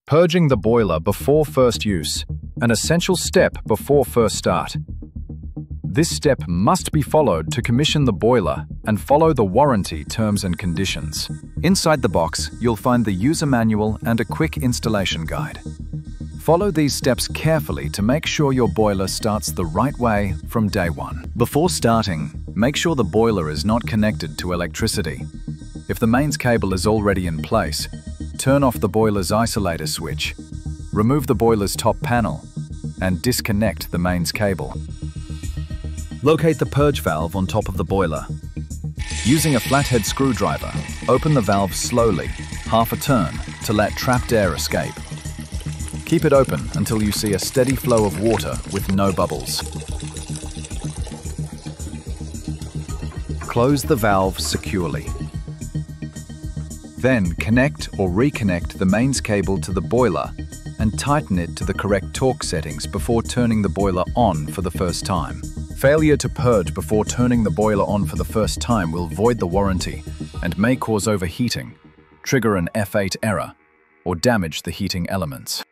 Purging the boiler before first use, an essential step before first start. This step must be followed to commission the boiler and follow the warranty terms and conditions. Inside the box, you'll find the user manual and a quick installation guide. Follow these steps carefully to make sure your boiler starts the right way from day one. Before starting, make sure the boiler is not connected to electricity. If the mains cable is already in place, turn off the boiler's isolator switch, remove the boiler's top panel, and disconnect the mains cable. Locate the purge valve on top of the boiler. Using a flathead screwdriver, open the valve slowly, half a turn, to let trapped air escape. Keep it open until you see a steady flow of water with no bubbles. Close the valve securely. Then connect or reconnect the mains cable to the boiler and tighten it to the correct torque settings before turning the boiler on for the first time. Failure to purge before turning the boiler on for the first time will void the warranty and may cause overheating, trigger an F8 error, or damage the heating elements.